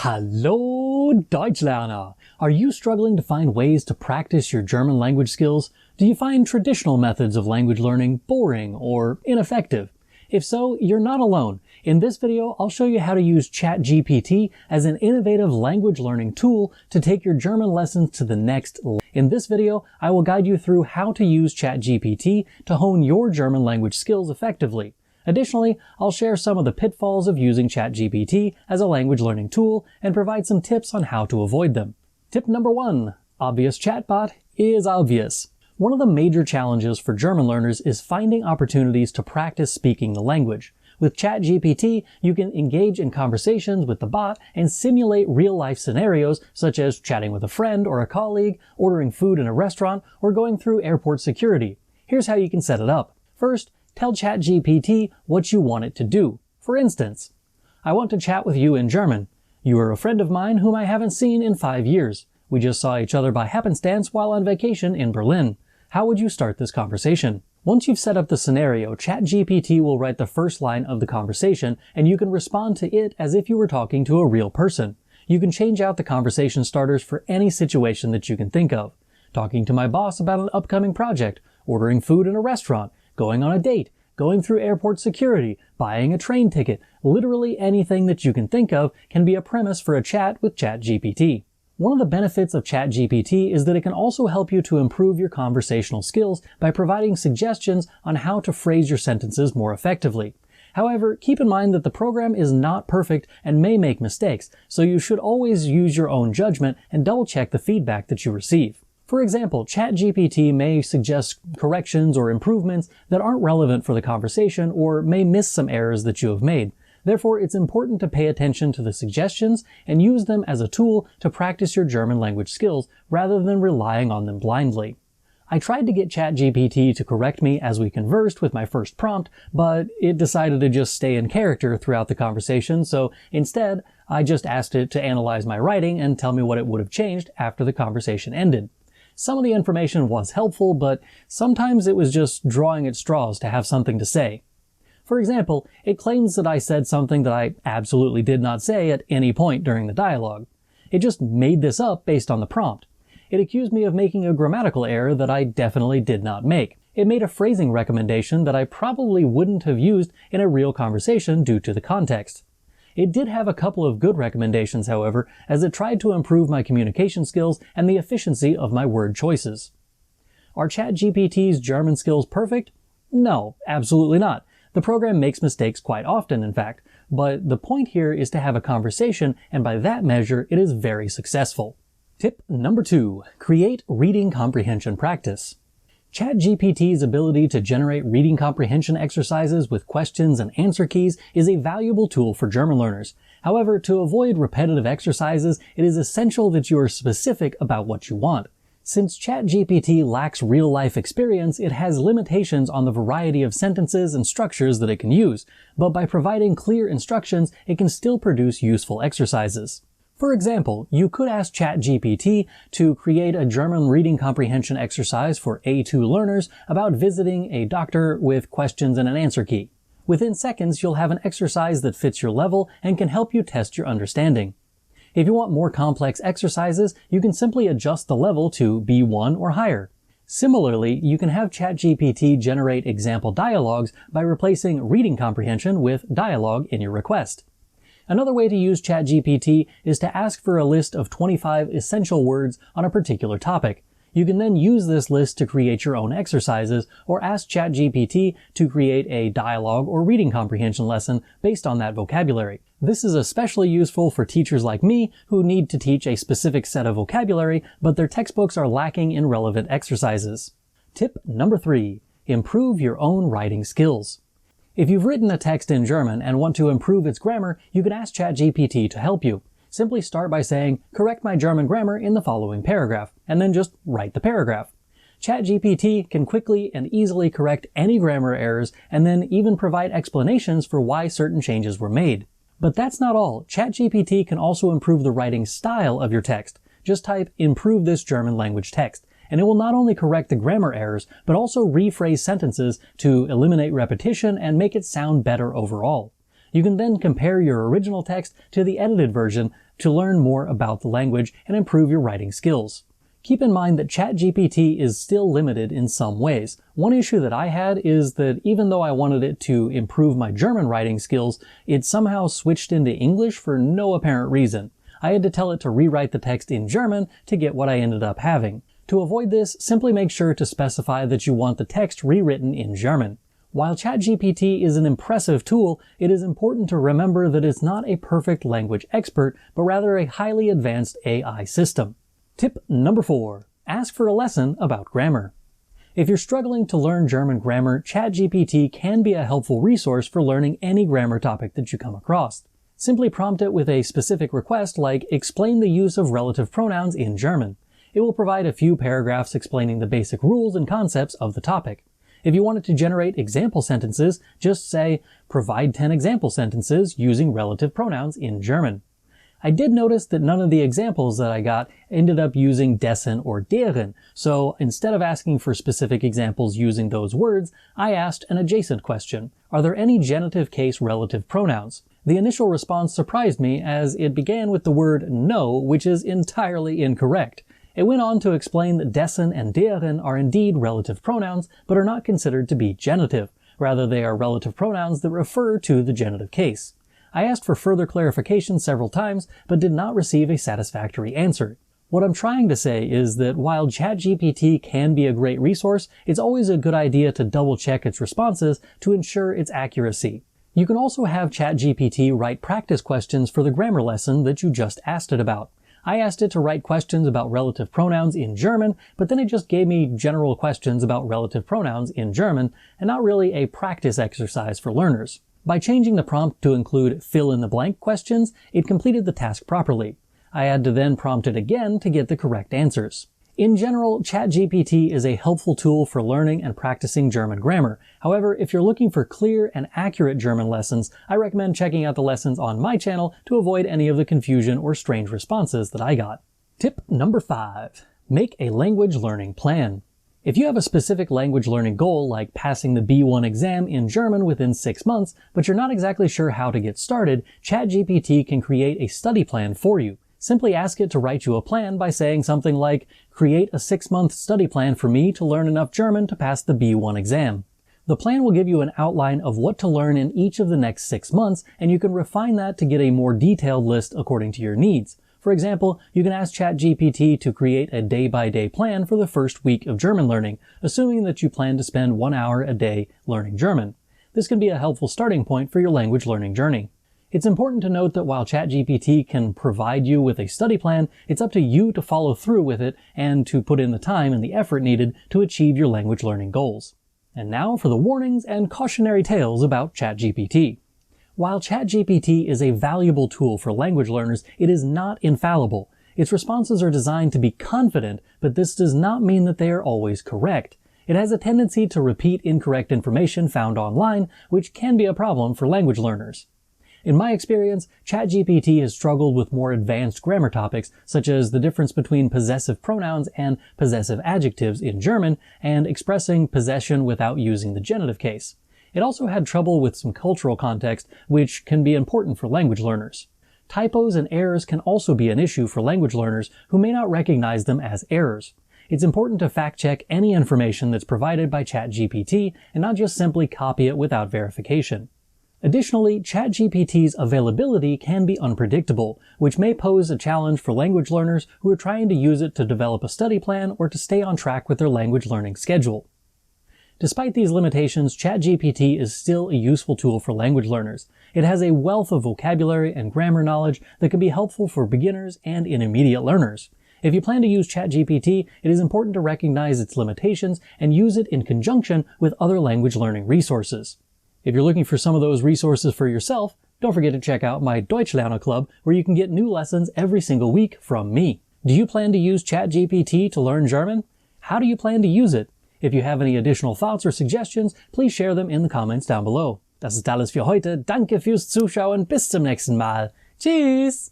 Hallo Deutschlerner! Are you struggling to find ways to practice your German language skills? Do you find traditional methods of language learning boring or ineffective? If so, you're not alone. In this video, I'll show you how to use ChatGPT as an innovative language learning tool to take your German lessons to the next level. In this video, I will guide you through how to use ChatGPT to hone your German language skills effectively. Additionally, I'll share some of the pitfalls of using ChatGPT as a language learning tool and provide some tips on how to avoid them. Tip number 1. Obvious Chatbot is obvious. One of the major challenges for German learners is finding opportunities to practice speaking the language. With ChatGPT, you can engage in conversations with the bot and simulate real-life scenarios such as chatting with a friend or a colleague, ordering food in a restaurant, or going through airport security. Here's how you can set it up. First, tell ChatGPT what you want it to do. For instance, I want to chat with you in German. You are a friend of mine whom I haven't seen in 5 years. We just saw each other by happenstance while on vacation in Berlin. How would you start this conversation? Once you've set up the scenario, ChatGPT will write the first line of the conversation, and you can respond to it as if you were talking to a real person. You can change out the conversation starters for any situation that you can think of. Talking to my boss about an upcoming project, ordering food in a restaurant, going on a date, going through airport security, buying a train ticket, literally anything that you can think of can be a premise for a chat with ChatGPT. One of the benefits of ChatGPT is that it can also help you to improve your conversational skills by providing suggestions on how to phrase your sentences more effectively. However, keep in mind that the program is not perfect and may make mistakes, so you should always use your own judgment and double-check the feedback that you receive. For example, ChatGPT may suggest corrections or improvements that aren't relevant for the conversation or may miss some errors that you have made. Therefore, it's important to pay attention to the suggestions and use them as a tool to practice your German language skills rather than relying on them blindly. I tried to get ChatGPT to correct me as we conversed with my first prompt, but it decided to just stay in character throughout the conversation, so instead, I just asked it to analyze my writing and tell me what it would have changed after the conversation ended. Some of the information was helpful, but sometimes it was just drawing at straws to have something to say. For example, it claims that I said something that I absolutely did not say at any point during the dialogue. It just made this up based on the prompt. It accused me of making a grammatical error that I definitely did not make. It made a phrasing recommendation that I probably wouldn't have used in a real conversation due to the context. It did have a couple of good recommendations, however, as it tried to improve my communication skills and the efficiency of my word choices. Are ChatGPT's German skills perfect? No, absolutely not. The program makes mistakes quite often, in fact, but the point here is to have a conversation, and by that measure, it is very successful. Tip number 2. Create reading comprehension practice. ChatGPT's ability to generate reading comprehension exercises with questions and answer keys is a valuable tool for German learners. However, to avoid repetitive exercises, it is essential that you are specific about what you want. Since ChatGPT lacks real-life experience, it has limitations on the variety of sentences and structures that it can use, but by providing clear instructions, it can still produce useful exercises. For example, you could ask ChatGPT to create a German reading comprehension exercise for A2 learners about visiting a doctor with questions and an answer key. Within seconds, you'll have an exercise that fits your level and can help you test your understanding. If you want more complex exercises, you can simply adjust the level to B1 or higher. Similarly, you can have ChatGPT generate example dialogues by replacing reading comprehension with dialogue in your request. Another way to use ChatGPT is to ask for a list of 25 essential words on a particular topic. You can then use this list to create your own exercises or ask ChatGPT to create a dialogue or reading comprehension lesson based on that vocabulary. This is especially useful for teachers like me who need to teach a specific set of vocabulary, but their textbooks are lacking in relevant exercises. Tip number 3. Improve your own writing skills. If you've written a text in German and want to improve its grammar, you can ask ChatGPT to help you. Simply start by saying, "Correct my German grammar in the following paragraph," and then just write the paragraph. ChatGPT can quickly and easily correct any grammar errors and then even provide explanations for why certain changes were made. But that's not all. ChatGPT can also improve the writing style of your text. Just type "improve this German language text," and it will not only correct the grammar errors, but also rephrase sentences to eliminate repetition and make it sound better overall. You can then compare your original text to the edited version to learn more about the language and improve your writing skills. Keep in mind that ChatGPT is still limited in some ways. One issue that I had is that even though I wanted it to improve my German writing skills, it somehow switched into English for no apparent reason. I had to tell it to rewrite the text in German to get what I ended up having. To avoid this, simply make sure to specify that you want the text rewritten in German. While ChatGPT is an impressive tool, it is important to remember that it's not a perfect language expert, but rather a highly advanced AI system. Tip number 4. Ask for a lesson about grammar. If you're struggling to learn German grammar, ChatGPT can be a helpful resource for learning any grammar topic that you come across. Simply prompt it with a specific request like, explain the use of relative pronouns in German. It will provide a few paragraphs explaining the basic rules and concepts of the topic. If you wanted to generate example sentences, just say, provide 10 example sentences using relative pronouns in German. I did notice that none of the examples that I got ended up using dessen or deren, so instead of asking for specific examples using those words, I asked an adjacent question. Are there any genitive case relative pronouns? The initial response surprised me as it began with the word no, which is entirely incorrect. It went on to explain that dessen and deren are indeed relative pronouns, but are not considered to be genitive. Rather, they are relative pronouns that refer to the genitive case. I asked for further clarification several times, but did not receive a satisfactory answer. What I'm trying to say is that while ChatGPT can be a great resource, it's always a good idea to double-check its responses to ensure its accuracy. You can also have ChatGPT write practice questions for the grammar lesson that you just asked it about. I asked it to write questions about relative pronouns in German, but then it just gave me general questions about relative pronouns in German, and not really a practice exercise for learners. By changing the prompt to include fill-in-the-blank questions, it completed the task properly. I had to then prompt it again to get the correct answers. In general, ChatGPT is a helpful tool for learning and practicing German grammar. However, if you're looking for clear and accurate German lessons, I recommend checking out the lessons on my channel to avoid any of the confusion or strange responses that I got. Tip number 5. Make a language learning plan. If you have a specific language learning goal, like passing the B1 exam in German within 6 months, but you're not exactly sure how to get started, ChatGPT can create a study plan for you. Simply ask it to write you a plan by saying something like, create a 6-month study plan for me to learn enough German to pass the B1 exam. The plan will give you an outline of what to learn in each of the next 6 months, and you can refine that to get a more detailed list according to your needs. For example, you can ask ChatGPT to create a day-by-day plan for the first week of German learning, assuming that you plan to spend 1 hour a day learning German. This can be a helpful starting point for your language learning journey. It's important to note that while ChatGPT can provide you with a study plan, it's up to you to follow through with it and to put in the time and the effort needed to achieve your language learning goals. And now for the warnings and cautionary tales about ChatGPT. While ChatGPT is a valuable tool for language learners, it is not infallible. Its responses are designed to be confident, but this does not mean that they are always correct. It has a tendency to repeat incorrect information found online, which can be a problem for language learners. In my experience, ChatGPT has struggled with more advanced grammar topics, such as the difference between possessive pronouns and possessive adjectives in German, and expressing possession without using the genitive case. It also had trouble with some cultural context, which can be important for language learners. Typos and errors can also be an issue for language learners who may not recognize them as errors. It's important to fact-check any information that's provided by ChatGPT and not just simply copy it without verification. Additionally, ChatGPT's availability can be unpredictable, which may pose a challenge for language learners who are trying to use it to develop a study plan or to stay on track with their language learning schedule. Despite these limitations, ChatGPT is still a useful tool for language learners. It has a wealth of vocabulary and grammar knowledge that can be helpful for beginners and intermediate learners. If you plan to use ChatGPT, it is important to recognize its limitations and use it in conjunction with other language learning resources. If you're looking for some of those resources for yourself, don't forget to check out my Deutschlerner Club, where you can get new lessons every single week from me. Do you plan to use ChatGPT to learn German? How do you plan to use it? If you have any additional thoughts or suggestions, please share them in the comments down below. Das ist alles für heute. Danke fürs Zuschauen. Bis zum nächsten Mal. Tschüss!